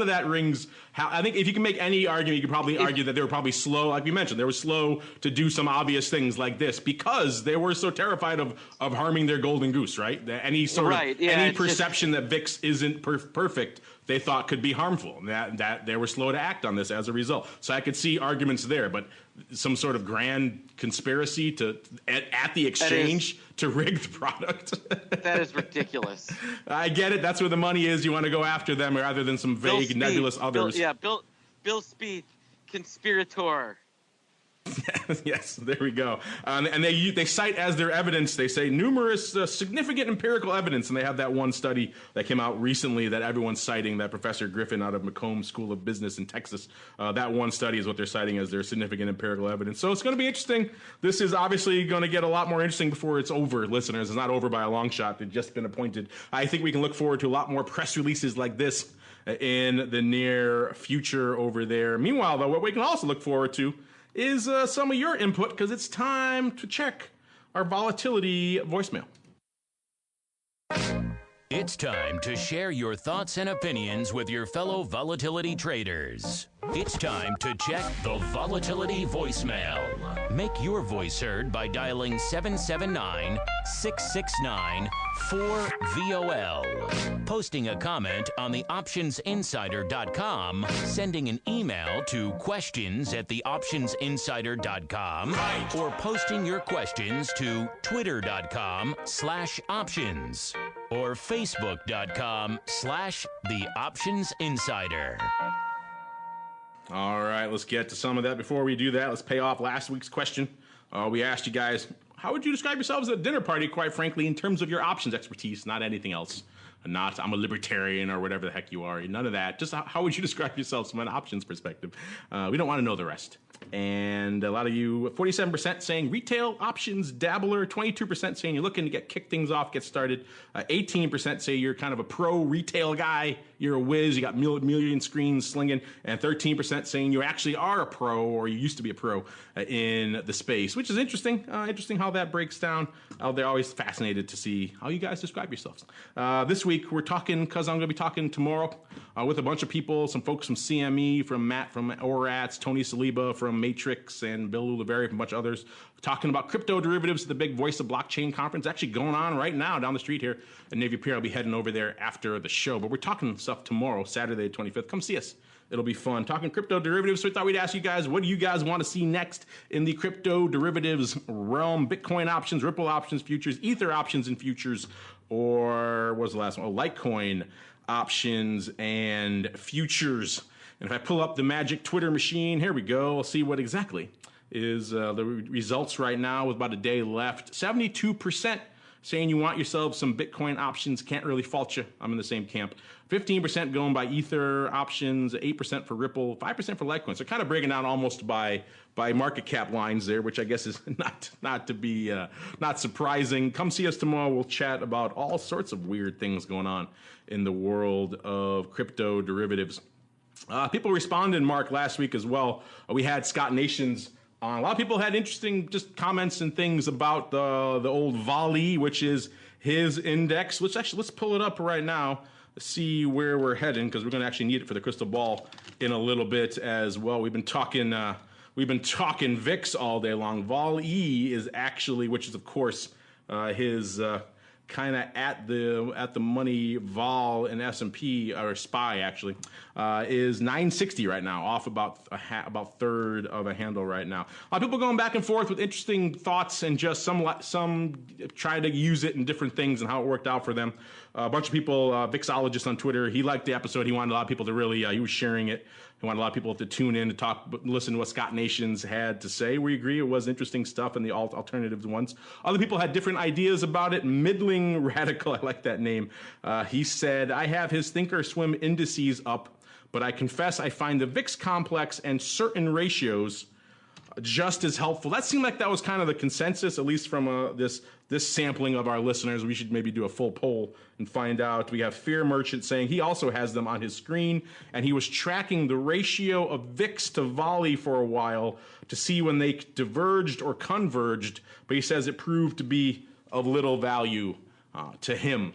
that rings. I think if you can make any argument, you could probably argue that they were probably slow. Like you mentioned, they were slow to do some obvious things like this because they were so terrified of harming their golden goose, right? Any perception that VIX isn't perfect, they thought could be harmful. That they were slow to act on this as a result. So I could see arguments there, but some sort of grand conspiracy at the exchange to rig the product. That is ridiculous. I get it. That's where the money is. You want to go after them rather than some vague, nebulous others. Bill Spieth, conspirator. Yes, there we go. And they cite as their evidence, they say numerous significant empirical evidence, and they have that one study that came out recently that everyone's citing, that Professor Griffin out of McComb School of Business in Texas. That one study is what they're citing as their significant empirical evidence. So it's going to be interesting. This is obviously going to get a lot more interesting before it's over, listeners. It's not over by a long shot. They've just been appointed. I think we can look forward to a lot more press releases like this in the near future over there. Meanwhile, though, what we can also look forward to is some of your input, because it's time to check our volatility voicemail. It's time to share your thoughts and opinions with your fellow volatility traders. It's time to check the volatility voicemail. Make your voice heard by dialing 779-669-4VOL, posting a comment on the optionsinsider.com, sending an email to questions@theoptionsinsider.com, or posting your questions to twitter.com/options or facebook.com/theoptionsinsider. All right, let's get to some of that. Before we do that, let's pay off last week's question. We asked you guys, how would you describe yourselves at a dinner party, quite frankly, in terms of your options expertise, not anything else? Not I'm a libertarian or whatever the heck you are. None of that. Just how would you describe yourselves from an options perspective? We don't want to know the rest. And a lot of you, 47% saying retail options dabbler, 22% saying you're looking to get kick things off, get started. 18% say you're kind of a pro retail guy. You're a whiz. You got million screens slinging. And 13% saying you actually are a pro, or you used to be a pro in the space, which is interesting. Interesting how that breaks down. They're always fascinated to see how you guys describe yourselves. This week we're talking, because I'm going to be talking tomorrow with a bunch of people, some folks from CME, from Matt from ORATS, Tony Saliba from Matrix, and Bill Ulivari from a bunch of others, talking about crypto derivatives at the big Voice of Blockchain conference, actually going on right now down the street here at Navy Pier. I'll be heading over there after the show, but we're talking stuff tomorrow, Saturday the 25th. Come see us. It'll be fun. Talking crypto derivatives. So we thought we'd ask you guys, what do you guys want to see next in the crypto derivatives realm? Bitcoin options, Ripple options, futures, Ether options and futures, or what was the last one? Litecoin options and futures. And if I pull up the magic Twitter machine, here we go. We'll see what exactly is the results right now with about a day left. 72% saying you want yourself some Bitcoin options. Can't really fault you. I'm in the same camp. 15% going by Ether options, 8% for Ripple, 5% for Litecoin. So kind of breaking down almost by market cap lines there, which I guess is not to be not surprising. Come see us tomorrow. We'll chat about all sorts of weird things going on in the world of crypto derivatives. People responded, Mark, last week as well. We had Scott Nations on. A lot of people had interesting just comments and things about the old VOLI, which is his index. Let's pull it up right now, see where we're heading, because we're going to actually need it for the crystal ball in a little bit as well. We've been talking VIX all day long. VOLI is actually, which is of course his kind of at the money vol in S&P or SPY actually is 960 right now, off about third of a handle right now. A lot of people going back and forth with interesting thoughts, and just some trying to use it in different things and how it worked out for them. A bunch of people, VIXologist on Twitter, he liked the episode. He wanted a lot of people to really, he was sharing it. He wanted a lot of people to tune in to listen to what Scott Nations had to say. We agree it was interesting stuff, and the alternative ones. Other people had different ideas about it. Middling Radical, I like that name. He said, I have his Thinkorswim indices up, but I confess I find the VIX complex and certain ratios just as helpful. That seemed like that was kind of the consensus, at least from this sampling of our listeners. We should maybe do a full poll and find out. We have Fear Merchant saying he also has them on his screen, and he was tracking the ratio of VIX to VOLI for a while to see when they diverged or converged, but he says it proved to be of little value to him.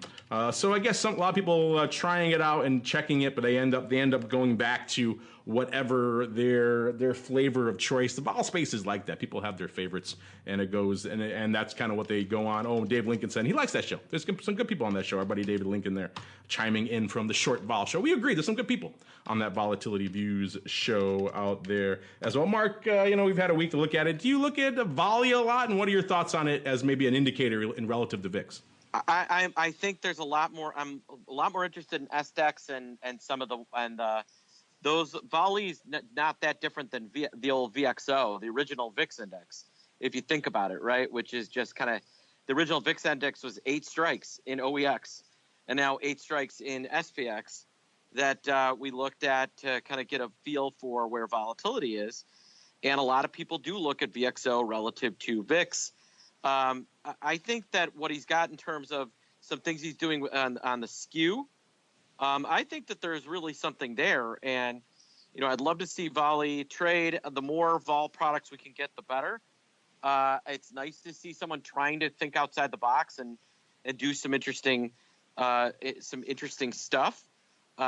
So I guess a lot of people trying it out and checking it, but they end up going back to whatever their flavor of choice. The vol space is like that. People have their favorites, and it goes, and that's kind of what they go on. Oh, Dave Lincoln said he likes that show. There's some good people on that show. Our buddy David Lincoln there chiming in from the Short Vol Show. We agree. There's some good people on that Volatility Views show out there as well. Mark, we've had a week to look at it. Do you look at VOLI a lot, and what are your thoughts on it as maybe an indicator in relative to VIX? I think there's a lot more. I'm a lot more interested in SDEX and some of those VOLI's not that different than the old VXO, the original VIX index, if you think about it, right? Which is just kind of the original VIX index was 8 strikes in OEX, and now 8 strikes in SPX that we looked at to kind of get a feel for where volatility is. And a lot of people do look at VXO relative to VIX. I think that what he's got in terms of some things he's doing on the skew, I think that there's really something there. And, I'd love to see VOLI trade. The more vol products we can get, the better. It's nice to see someone trying to think outside the box and do some interesting stuff. We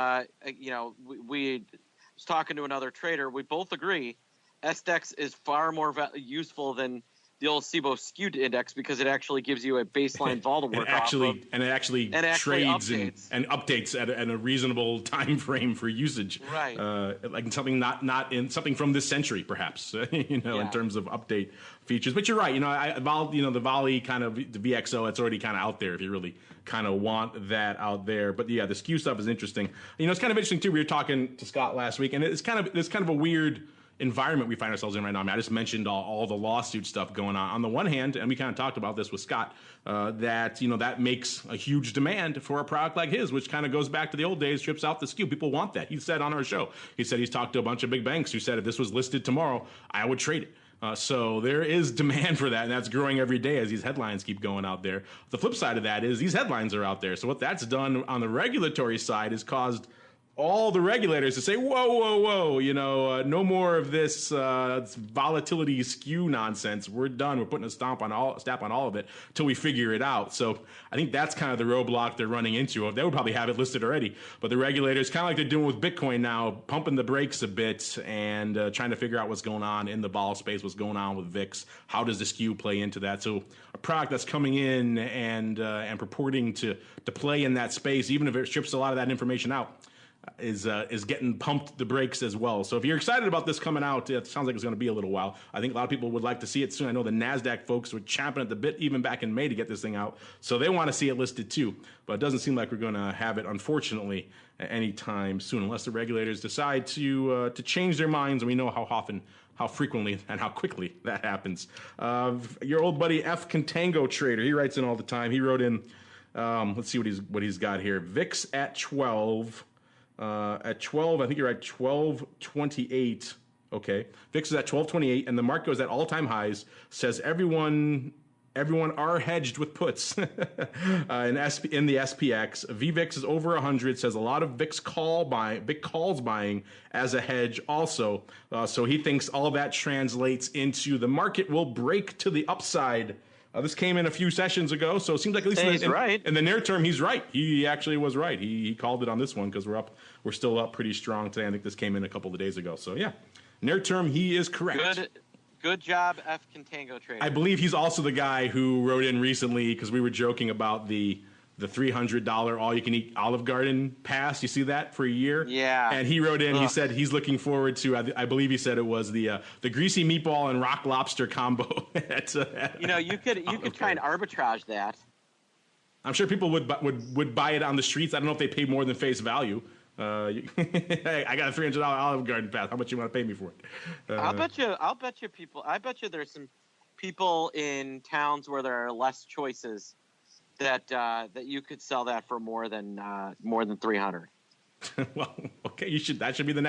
was talking to another trader. We both agree SDEX is far more useful than the old CBOE skewed index, because it actually gives you a baseline vol to work off of. And it actually trades and updates at a reasonable time frame for usage. Right. Like something not in something from this century, perhaps, in terms of update features. But you're right. The VOLI kind of, the VXO, it's already kind of out there if you really kind of want that out there. But yeah, the skew stuff is interesting. It's kind of interesting too. We were talking to Scott last week, and it's kind of a weird environment we find ourselves in right now. I just mentioned all the lawsuit stuff going on. On the one hand, and we kind of talked about this with Scott, that makes a huge demand for a product like his, which kind of goes back to the old days, strips out the skew. People want that. He said on our show, he said he's talked to a bunch of big banks who said if this was listed tomorrow, I would trade it. So there is demand for that, and that's growing every day as these headlines keep going out there. The flip side of that is these headlines are out there. So what that's done on the regulatory side has caused all the regulators to say, whoa, no more of this volatility skew nonsense. We're done. We're putting a stamp on all of it till we figure it out. So I think that's kind of the roadblock they're running into. They would probably have it listed already, but the regulators, kind of like they're doing with Bitcoin now, pumping the brakes a bit and trying to figure out what's going on in the vol space, what's going on with VIX. How does the skew play into that? So a product that's coming in and purporting to play in that space, even if it strips a lot of that information out, is getting pumped the brakes as well. So if you're excited about this coming out, it sounds like it's going to be a little while. I think a lot of people would like to see it soon. I know the NASDAQ folks were champing at the bit even back in May to get this thing out. So they want to see it listed too. But it doesn't seem like we're going to have it, unfortunately, anytime soon, unless the regulators decide to change their minds. And we know how often, how frequently, and how quickly that happens. Your old buddy F Contango Trader, he writes in all the time. He wrote in, let's see what he's got here. VIX at 12. At 12, I think you're at 1228. Okay. VIX is at 1228, and the market goes at all-time highs. Says everyone are hedged with puts in the SPX. VVIX is over 100. Says a lot of VIX calls buying as a hedge also. So he thinks all that translates into the market will break to the upside. This came in a few sessions ago, so it seems like at least in the near term, he's right. He actually was right. He called it on this one because we're still up pretty strong today. I think this came in a couple of days ago. So yeah, near term, he is correct. Good job, F Contango Trader. I believe he's also the guy who wrote in recently because we were joking about the $300 all-you-can-eat Olive Garden pass. You see that for a year? Yeah. And he wrote in. He said he's looking forward to. I believe he said it was the greasy meatball and rock lobster combo. You could try and arbitrage that. I'm sure people would buy it on the streets. I don't know if they pay more than face value. Hey, I got a $300 Olive Garden pass. How much you want to pay me for it? I'll bet you there's some people in towns where there are less choices that you could sell that for more than $300. Well, okay, that should be the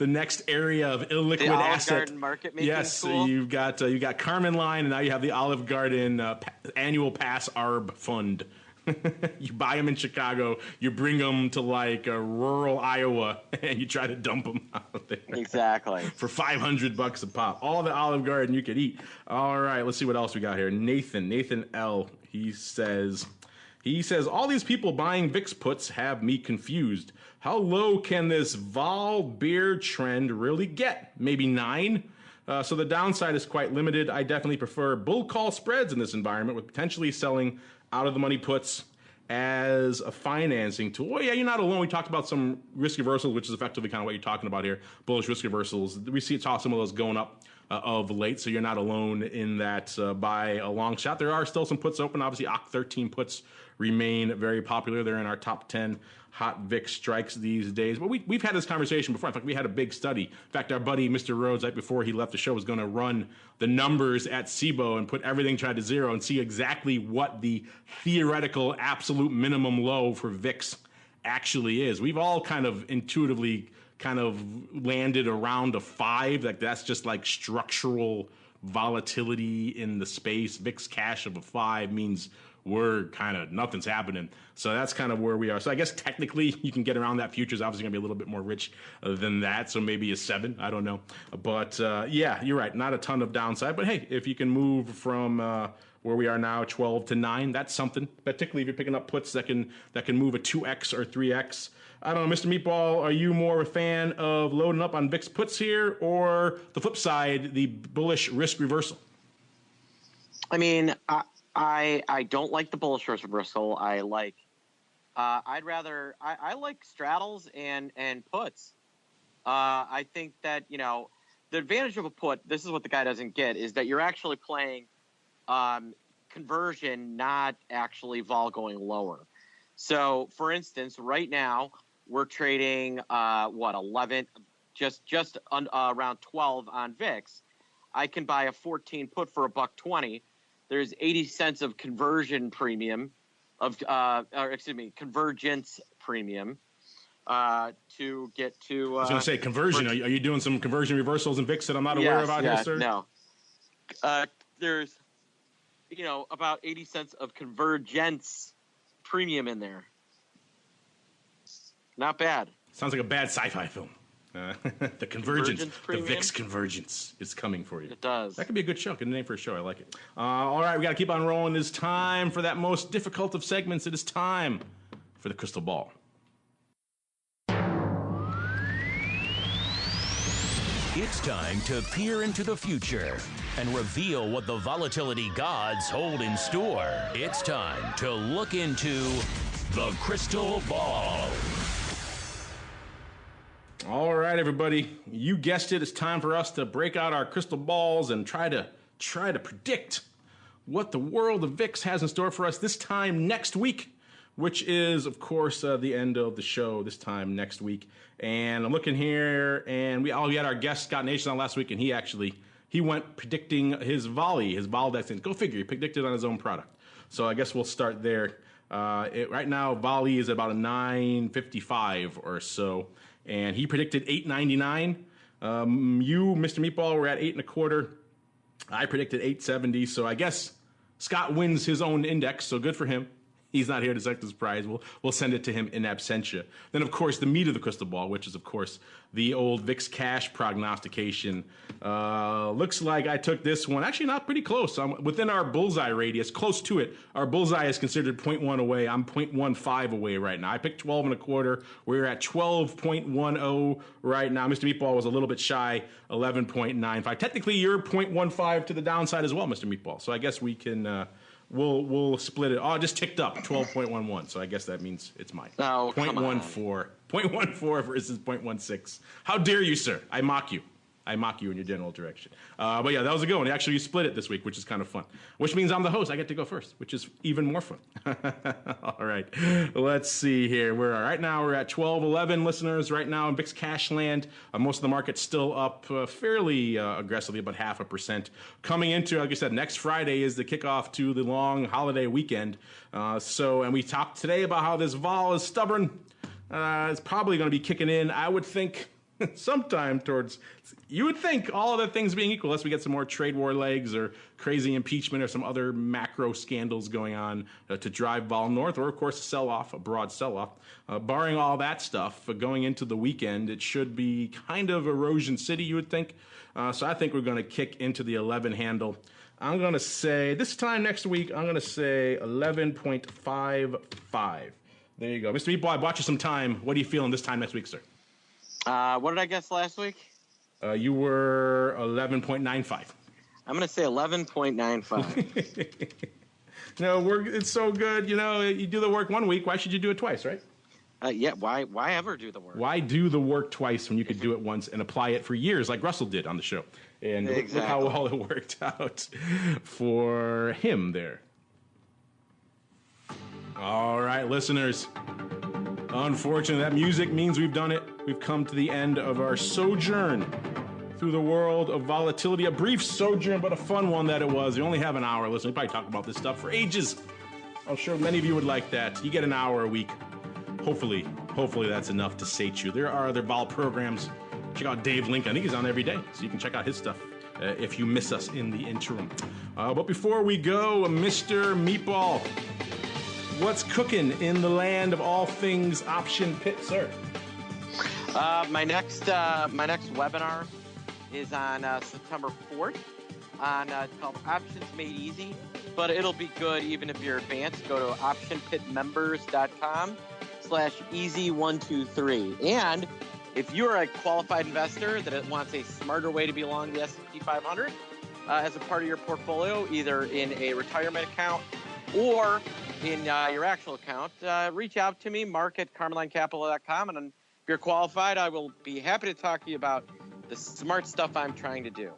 next area of illiquid the Olive asset. Garden market making yes, school? you've got Carmen Line, and now you have the Olive Garden annual pass ARB fund. You buy them in Chicago, you bring them to like rural Iowa, and you try to dump them out there. Exactly. For $500 a pop. All the Olive Garden you could eat. All right, let's see what else we got here. Nathan L. He says, all these people buying VIX puts have me confused. How low can this vol bear trend really get? Maybe 9? So the downside is quite limited. I definitely prefer bull call spreads in this environment with potentially selling out of the money puts as a financing tool. Well, yeah, you're not alone. We talked about some risk reversals, which is effectively kind of what you're talking about here. Bullish risk reversals. We saw some of those going up of late, so you're not alone in that by a long shot. There are still some puts open. Obviously, OCT13 puts remain very popular. They're in our top 10 hot VIX strikes these days. But we've had this conversation before. In fact, we had a big study. In fact, our buddy Mr. Rhodes, right before he left the show, was going to run the numbers at CBOE and put everything tried to zero and see exactly what the theoretical absolute minimum low for VIX actually is. We've all kind of intuitively kind of landed around a 5. Like that's just like structural volatility in the space. VIX Cash of a 5 means we're kind of nothing's happening. So that's kind of where we are. So I guess technically you can get around that. Future's obviously going to be a little bit more rich than that. So maybe a 7. I don't know. But yeah, you're right. Not a ton of downside. But hey, if you can move from where we are now, 12 to 9, that's something. Particularly if you're picking up puts that can move a 2x or 3x. I don't know, Mr. Meatball, are you more a fan of loading up on VIX puts here or the flip side, the bullish risk reversal? I mean, I don't like the bullish risk reversal. I like straddles and puts. I think that, the advantage of a put, this is what the guy doesn't get, is that you're actually playing conversion, not actually vol going lower. So, for instance, right now we're trading 11, just around 12 on VIX. I can buy a 14 put for $1.20. There's 80 cents of conversion premium, convergence premium to get to. I was going to say conversion. Are you doing some conversion reversals in VIX that I'm not aware of out here, sir? No. There's, about 80 cents of convergence premium in there. Not bad. Sounds like a bad sci-fi film. The convergence, the VIX convergence is coming for you. It does. That could be a good show. Good name for a show. I like it. All right, we got to keep on rolling. It's time for that most difficult of segments. It is time for the crystal ball. It's time to peer into the future and reveal what the volatility gods hold in store. It's time to look into the crystal ball. All right, everybody. You guessed it. It's time for us to break out our crystal balls and try to predict what the world of VIX has in store for us this time next week, which is, of course, the end of the show this time next week. And I'm looking here, and we had our guest Scott Nation on last week, and he went predicting his VOLI, his Vol-Dex. Go figure, he predicted on his own product. So I guess we'll start there. Right now, VOLI is about a 955 or so, and he predicted 899. You, Mr. Meatball, were at 8.25. I predicted 870, so I guess Scott wins his own index, so good for him. He's not here to select his prize. We'll send it to him in absentia. Then, of course, the meat of the crystal ball, which is, of course, the old VIX Cash prognostication. Looks like I took this one. Actually, not pretty close. I'm within our bullseye radius, close to it. Our bullseye is considered 0.1 away. I'm 0.15 away right now. I picked 12.25. We're at 12.10 right now. Mr. Meatball was a little bit shy, 11.95. Technically, you're 0.15 to the downside as well, Mr. Meatball. So I guess we can... We'll split it. Oh, it just ticked up, 12.11. So I guess that means it's mine. Oh, 0.14. 0.14 versus 0.16. How dare you, sir? I mock you. I mock you in your general direction. But yeah, that was a good one. Actually, you split it this week, which is kind of fun. Which means I'm the host. I get to go first, which is even more fun. All right. Let's see here. Right now we're at 12.11 listeners right now in VIX Cash land. Most of the market's still up fairly aggressively, about 0.5%. Coming into, like I said, next Friday is the kickoff to the long holiday weekend. And we talked today about how this vol is stubborn. It's probably going to be kicking in, I would think, sometime towards, you would think, all other things being equal, unless we get some more trade war legs or crazy impeachment or some other macro scandals going on to drive vol north, or of course a broad sell-off. Barring all that stuff, going into the weekend, it should be kind of erosion city, you would think. So I think we're going to kick into the 11 handle. I'm going to say, this time next week, I'm going to say 11.55. There you go. Mr. Meatball, I bought you some time. What are you feeling this time next week, sir? What did I guess last week? You were 11.95. I'm going to say 11.95. No, it's so good. You do the work one week. Why should you do it twice, right? Yeah, why ever do the work? Why do the work twice when you could do it once and apply it for years like Russell did on the show? And exactly. Look how well it worked out for him there. All right, listeners. Unfortunately, that music means we've done it. We've come to the end of our sojourn through the world of volatility. A brief sojourn, but a fun one that it was. We only have an hour. Listen, we probably talk about this stuff for ages. I'm sure many of you would like that. You get an hour a week. Hopefully that's enough to sate you. There are other vol programs. Check out Dave Link. I think he's on every day, so you can check out his stuff if you miss us in the interim. But before we go, Mr. Meatball, what's cooking in the land of all things option pit, sir? My next webinar is on September 4th. It's called Options Made Easy, but it'll be good even if you're advanced. Go to optionpitmembers.com/easy123. And if you're a qualified investor that wants a smarter way to be along the S&P 500 as a part of your portfolio, either in a retirement account or in your actual account, reach out to me, mark@carmelinecapital.com, and if you're qualified, I will be happy to talk to you about the smart stuff I'm trying to do.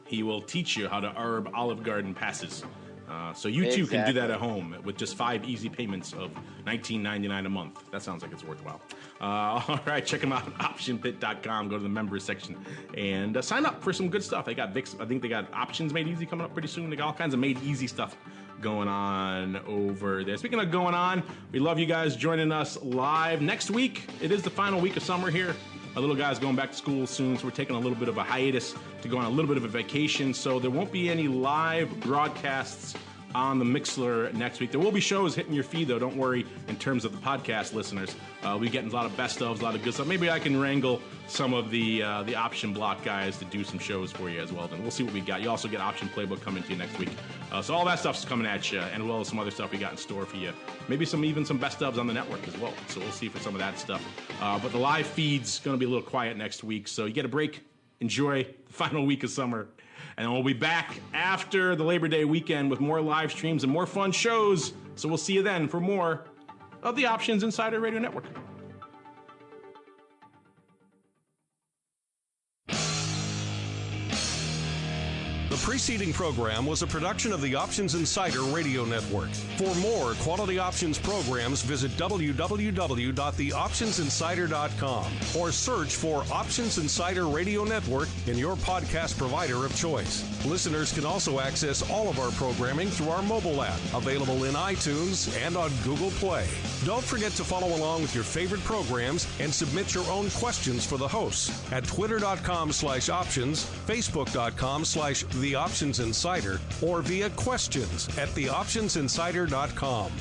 He will teach you how to arb Olive Garden passes. So you too can do that at home with just 5 easy payments of $19.99 a month. That sounds like it's worthwhile. All right, check them out at optionpit.com. Go to the members section and sign up for some good stuff. They got VIX. I think they got options made easy coming up pretty soon. They got all kinds of made easy stuff going on over there. Speaking of going on, we love you guys joining us live. Next week, it is the final week of summer here. Our little guy's going back to school soon, so we're taking a little bit of a hiatus to go on a little bit of a vacation. So there won't be any live broadcasts on the Mixler next week. There will be shows hitting your feed, though. Don't worry in terms of the podcast listeners. We're getting a lot of best ofs, a lot of good stuff. Maybe I can wrangle some of the option block guys to do some shows for you as well. Then we'll see what we got. You also get Option Playbook coming to you next week. So all that stuff's coming at you, and as well as some other stuff we got in store for you. Maybe even some best ofs on the network as well. So we'll see for some of that stuff. But the live feed's going to be a little quiet next week. So you get a break. Enjoy the final week of summer. And we'll be back after the Labor Day weekend with more live streams and more fun shows. So we'll see you then for more of the Options Insider Radio Network. The preceding program was a production of the Options Insider Radio Network. For more quality options programs, visit www.theoptionsinsider.com or search for Options Insider Radio Network in your podcast provider of choice. Listeners can also access all of our programming through our mobile app, available in iTunes and on Google Play. Don't forget to follow along with your favorite programs and submit your own questions for the hosts at twitter.com/options, facebook.com/theoptionsinsider, or via questions at theoptionsinsider.com.